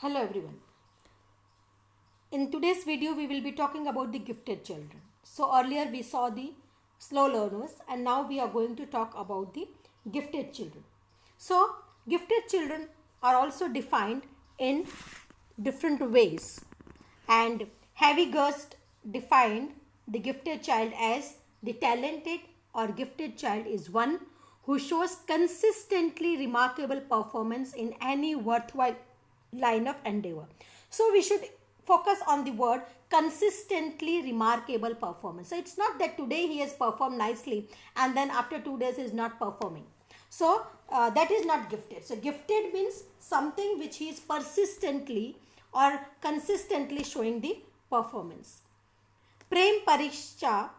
Hello everyone. In today's video we will be talking about the gifted children. So earlier we saw the slow learners and now we are going to talk about the gifted children. So gifted children are also defined in different ways, and Harry Gust defined the gifted child as the talented or gifted child is one who shows consistently remarkable performance in any worthwhile line of endeavor. So we should focus on the word consistently remarkable performance. So it's not that today he has performed nicely and then after 2 days he is not performing. So that is not gifted. So gifted means something which he is persistently or consistently showing the performance. Prem Pariksha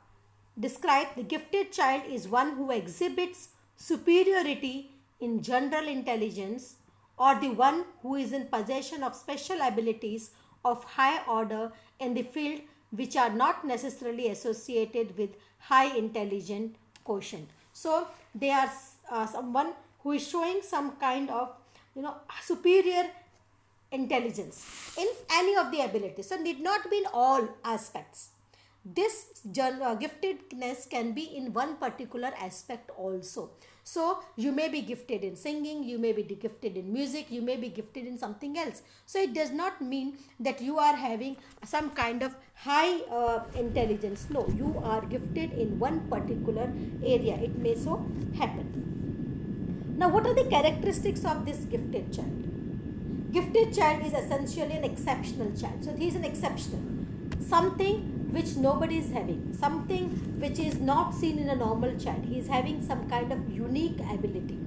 described the gifted child is one who exhibits superiority in general intelligence, or the one who is in possession of special abilities of high order in the field which are not necessarily associated with high intelligent quotient. So they are someone who is showing some kind of superior intelligence in any of the abilities. So need not be in all aspects. This giftedness can be in one particular aspect also. So you may be gifted in singing, you may be gifted in music, you may be gifted in something else. So it does not mean that you are having some kind of high intelligence. No, you are gifted in one particular area. It may so happen. Now what are the characteristics of this gifted child? Gifted child is essentially an exceptional child. So he is an exceptional. Something which nobody is having, something which is not seen in a normal child. He is having some kind of unique ability.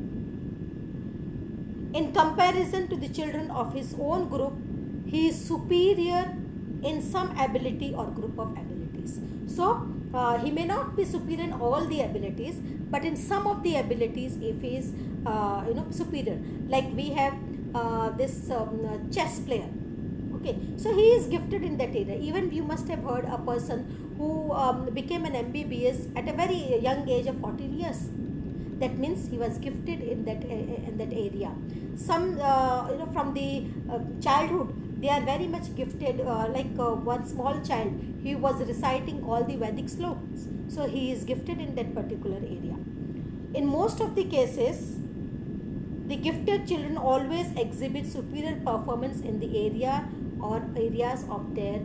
In comparison to the children of his own group, he is superior in some ability or group of abilities. So he may not be superior in all the abilities, but in some of the abilities if he is superior. Like we have this chess player. Okay, so he is gifted in that area. Even you must have heard a person who became an MBBS at a very young age of 14 years. That means he was gifted in that area. Some from the childhood they are very much gifted. One small child, he was reciting all the Vedic slokas. So he is gifted in that particular area. In most of the cases, the gifted children always exhibit superior performance in the area or areas of their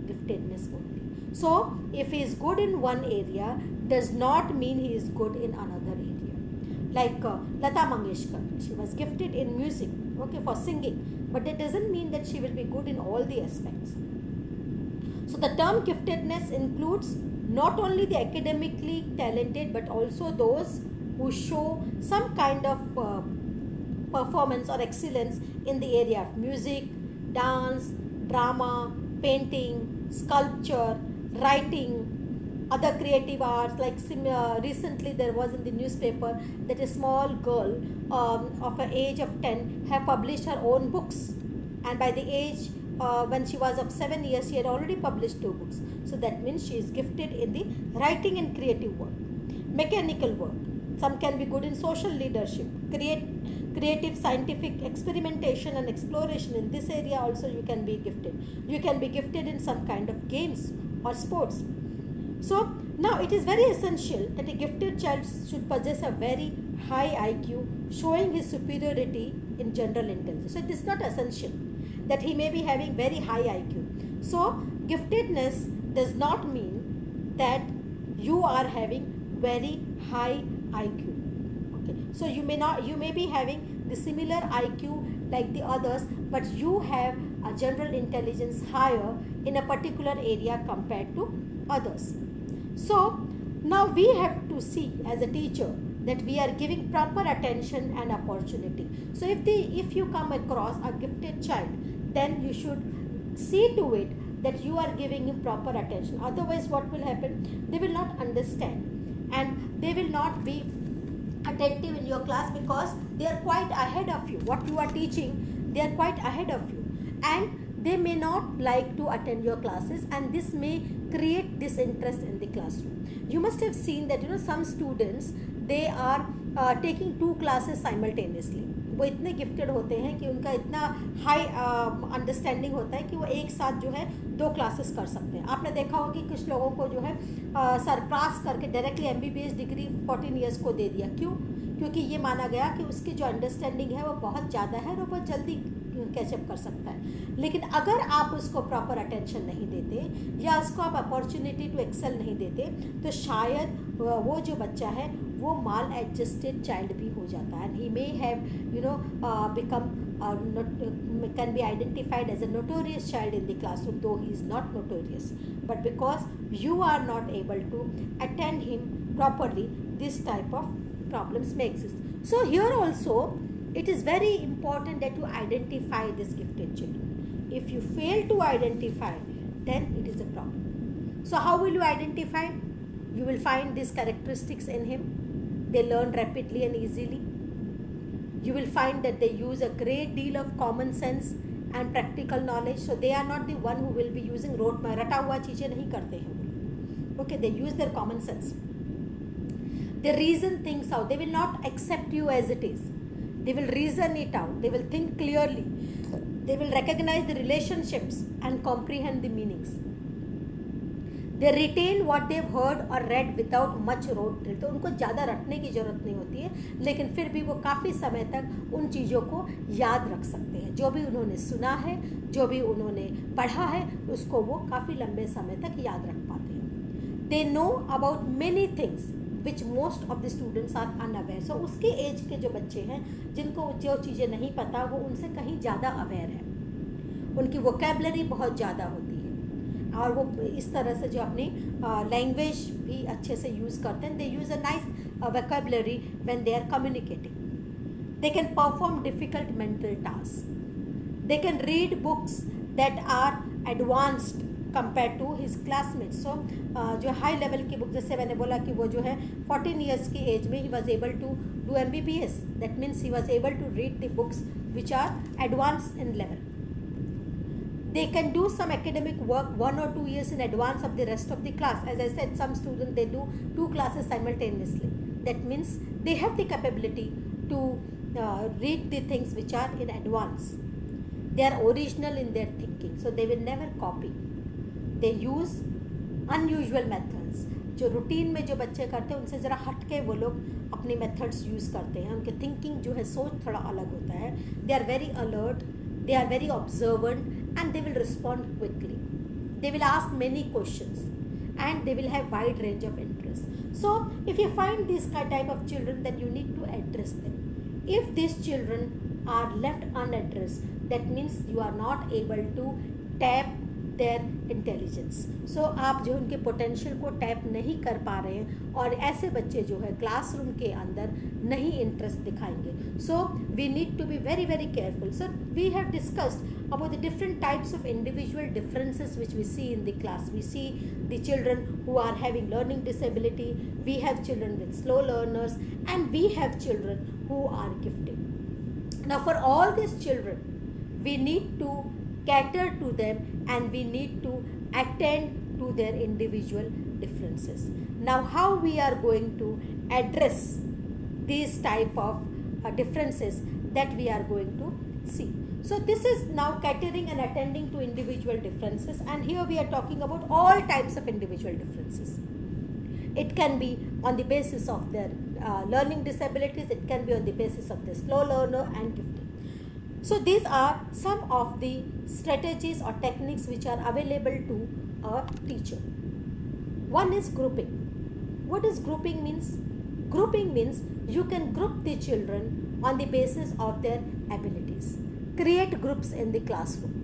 giftedness only. So if he is good in one area does not mean he is good in another area. Like Lata Mangeshkar, she was gifted in music, okay, for singing, but that doesn't mean that she will be good in all the aspects. So the term giftedness includes not only the academically talented but also those who show some kind of performance or excellence in the area of music, dance, drama, painting, sculpture, writing, other creative arts. Like recently there was in the newspaper that a small girl of an age of 10 have published her own books, and by the age when she was of 7 years she had already published 2 books. So that means she is gifted in the writing and creative work. Mechanical work, some can be good in social leadership, creative scientific experimentation and exploration. In this area also you can be gifted. You can be gifted in some kind of games or sports. So now it is very essential that a gifted child should possess a very high IQ, showing his superiority in general intelligence. So it is not essential that he may be having very high IQ. So giftedness does not mean that you are having very high IQ. Okay, so you may be having the similar IQ like the others, but you have a general intelligence higher in a particular area compared to others. So now we have to see as a teacher that we are giving proper attention and opportunity. So if you come across a gifted child, then you should see to it that you are giving him proper attention. Otherwise what will happen? They will not understand and they will not be attentive in your class because they are quite ahead of you. What you are teaching, they are quite ahead of you, and they may not like to attend your classes, and this may create disinterest in the classroom. You must have seen that some students, they are taking 2 classes simultaneously. वो इतने gifted होते हैं कि उनका इतना high understanding होता है कि वो एक साथ जो है 2 क्लासेस कर सकते हैं. आपने देखा होगा कि कुछ लोगों को जो है सरपास करके डायरेक्टली MBBS डिग्री 14 ईयर्स को दे दिया. क्यों? क्योंकि ये माना गया कि उसकी जो अंडरस्टैंडिंग है वो बहुत ज़्यादा है और वो बहुत जल्दी कैचअप कर सकता है. लेकिन अगर आप उसको प्रॉपर अटेंशन नहीं देते या उसको आप अपॉर्चुनिटी टू एक्सेल नहीं देते तो शायद वो जो बच्चा है वो माल एडजस्टेड चाइल्ड भी हो जाता है. He may have become can be identified as a notorious child in the classroom, though he is not notorious, but because you are not able to attend him properly, this type of problems may exist. So here also it is very important that you identify these gifted children. If you fail to identify, then it is a problem. So how will you identify? You will find these characteristics in him. They learn rapidly and easily. You will find that they use a great deal of common sense and practical knowledge. So they are not the one who will be using रटा हुआ चीज़ें नहीं करते हैं. Okay, they use their common sense. They reason things out. They will not accept you as it is. They will reason it out. They will think clearly. They will recognize the relationships and comprehend the meanings. They retain what they've heard or read without much rote drill. तो उनको ज़्यादा रटने की ज़रूरत नहीं होती है, लेकिन फिर भी वो काफ़ी समय तक उन चीज़ों को याद रख सकते हैं. जो भी उन्होंने सुना है, जो भी उन्होंने पढ़ा है, उसको वो काफ़ी लंबे समय तक याद रख पाते हैं. They know about many things which most of the students are unaware. So उसके एज के जो बच्चे हैं जिनको जो चीज़ें नहीं पता वो उनसे कहीं ज़्यादा अवेयर है. उनकी वोकेबलरी बहुत ज़्यादा होती है और वो इस तरह से जो अपनी लैंग्वेज भी अच्छे से यूज़ करते हैं. They use a nice vocabulary when they are communicating. They can perform difficult mental task. They can read books that are advanced compare to his classmates. So जो हाई लेवल की book, जैसे मैंने बोला कि वो जो है 14 ईयर्स की एज में he was able to do MBBS. That means he was able to read the books which are advance in level. They can do some academic work 1 or 2 years in advance of the rest of the class. As I said, some students, they do 2 classes simultaneously. That means they have the capability to read the things which are in advance. They are original in their thinking, so they will never copy. They use unusual methods. जो routine में जो बच्चे करते हैं उनसे ज़रा हट के वो लोग अपनी मेथड्स यूज़ करते हैं. उनके थिंकिंग जो है, सोच थोड़ा अलग होता है. They are very alert, they are very observant, and they will respond quickly. They will ask many questions and they will have wide range of interest. So if you find this type of children, then you need to address them. If these children are left unaddressed, that means you are not able to tap their intelligence. So आप जो उनके potential को tap नहीं कर पा रहे हैं और ऐसे बच्चे जो है क्लासरूम के अंदर नहीं इंटरेस्ट दिखाएंगे. So we need to be very very careful. So we have discussed about the different types of individual differences which we see in the class. We see the children who are having learning disability, we have children with slow learners, and we have children who are gifted. Now for all these children, we need to cater to them and we need to attend to their individual differences. Now how we are going to address these type of differences, that we are going to see. So this is now catering and attending to individual differences, and here we are talking about all types of individual differences. It can be on the basis of their learning disabilities, it can be on the basis of the slow learner and gifted. So these are some of the strategies or techniques which are available to a teacher. One is grouping. What does grouping means? Grouping means you can group the children on the basis of their abilities. Create groups in the classroom.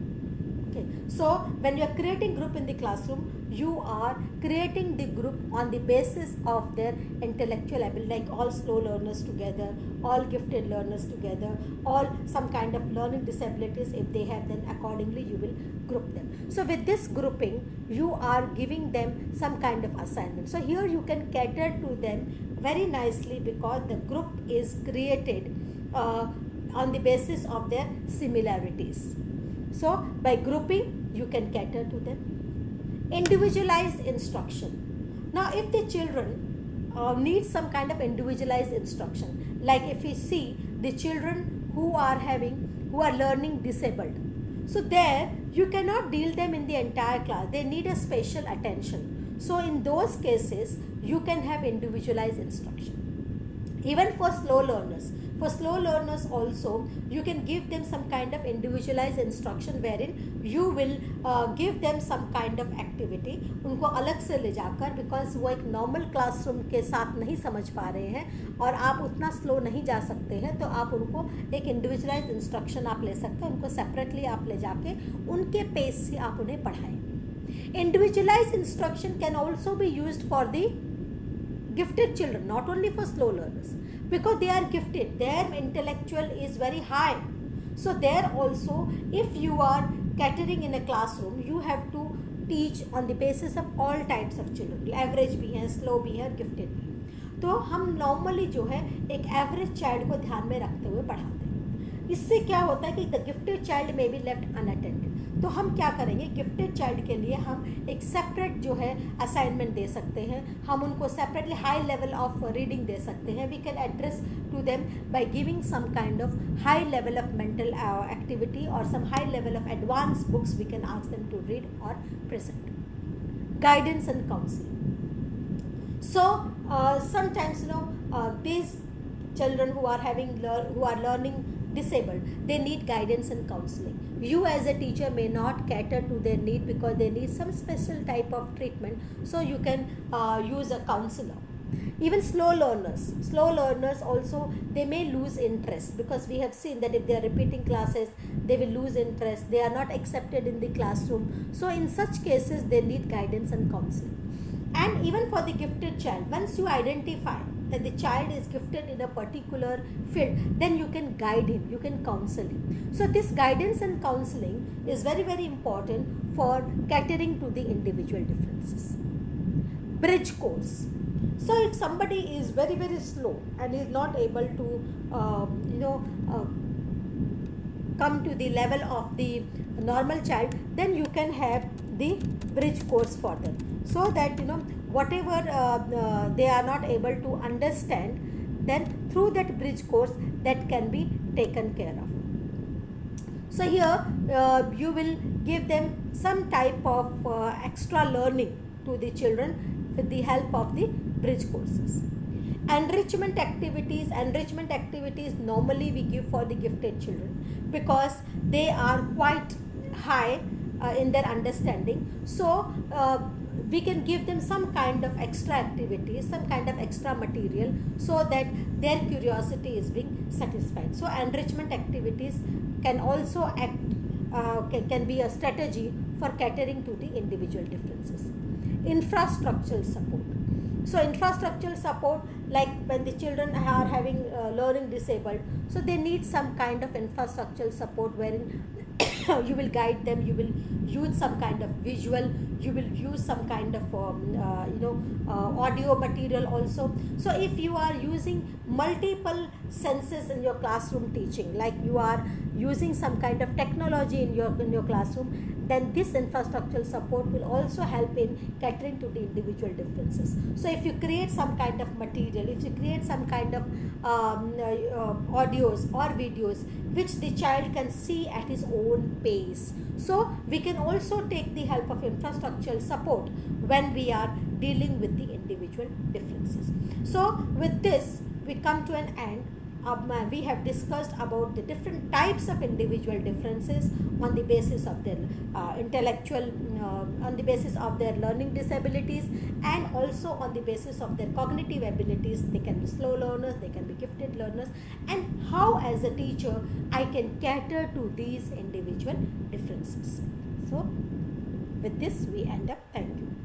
Okay. So when you are creating group in the classroom, you are creating the group on the basis of their intellectual ability, like all slow learners together, all gifted learners together, all some kind of learning disabilities if they have, then accordingly you will group them. So with this grouping, you are giving them some kind of assignment. So here you can cater to them very nicely because the group is created on the basis of their similarities. So by grouping, you can cater to them. Individualized instruction. Now if the children need some kind of individualized instruction, like if we see the children who are learning disabled. So there you cannot deal them in the entire class. They need a special attention. So in those cases, you can have individualized instruction. Even for slow learners also, you can give them some kind of individualized instruction wherein you will give them some kind of activity. उनको अलग से ले जाकर, because वो एक normal classroom के साथ नहीं समझ पा रहे हैं और आप उतना स्लो नहीं जा सकते हैं, तो आप उनको एक इंडिविजुअलाइज इंस्ट्रक्शन आप ले सकते हैं. उनको सेपरेटली आप ले जाके उनके पेस से आप उन्हें पढ़ाएं. Individualize instruction can also be used for the gifted children, not only for slow learners, because they are gifted, their intellectual is very high. So there also, if you are catering in a classroom, you have to teach on the basis of all types of children. Average भी हैं, slow भी हैं, gifted भी हैं. तो हम normally जो है एक एवरेज चाइल्ड को ध्यान में रखते हुए पढ़ाते हैं. इससे क्या होता है कि द गिफ्टेड चाइल्ड में बी लेफ्ट अनअटेंडेड. तो हम क्या करेंगे, गिफ्टेड चाइल्ड के लिए हम एक सेपरेट जो है असाइनमेंट दे सकते हैं. हम उनको separately high level of reading दे सकते हैं. We can address to them by giving some kind of high level of mental activity और some high level of advance books we can ask them to read और present. Guidance and counselling. So sometimes these children who are learning disabled, they need guidance and counseling. You as a teacher may not cater to their need because they need some special type of treatment, so you can use a counselor. Even slow learners also, they may lose interest, because we have seen that if they are repeating classes, they will lose interest, they are not accepted in the classroom. So in such cases, they need guidance and counseling. And even for the gifted child, once you identify that the child is gifted in a particular field, then you can guide him, you can counsel him. So this guidance and counseling is very, very important for catering to the individual differences. Bridge course. So if somebody is very, very slow and is not able to come to the level of the normal child, then you can have the bridge course for them, so that whatever they are not able to understand, then through that bridge course that can be taken care of. So here you will give them some type of extra learning to the children with the help of the bridge courses. Enrichment activities normally we give for the gifted children, because they are quite high in their understanding. So we can give them some kind of extra activities, some kind of extra material, so that their curiosity is being satisfied. So enrichment activities can also can be a strategy for catering to the individual differences. Infrastructural support. So infrastructural support, like when the children are having learning disabled, so they need some kind of infrastructural support wherein you will guide them, you will use some kind of visual, you will use some kind of audio material also. So if you are using multiple senses in your classroom teaching, like you are using some kind of technology in your classroom, then this infrastructural support will also help in catering to the individual differences. So if you create some kind of material, if you create some kind of audios or videos which the child can see at his own pace, so we can also take the help of infrastructural support when we are dealing with the individual differences. So with this we come to an end. We have discussed about the different types of individual differences on the basis of their on the basis of their learning disabilities, and also on the basis of their cognitive abilities. They can be slow learners, they can be gifted learners, and how as a teacher I can cater to these individual differences. So with this we end up. Thank you.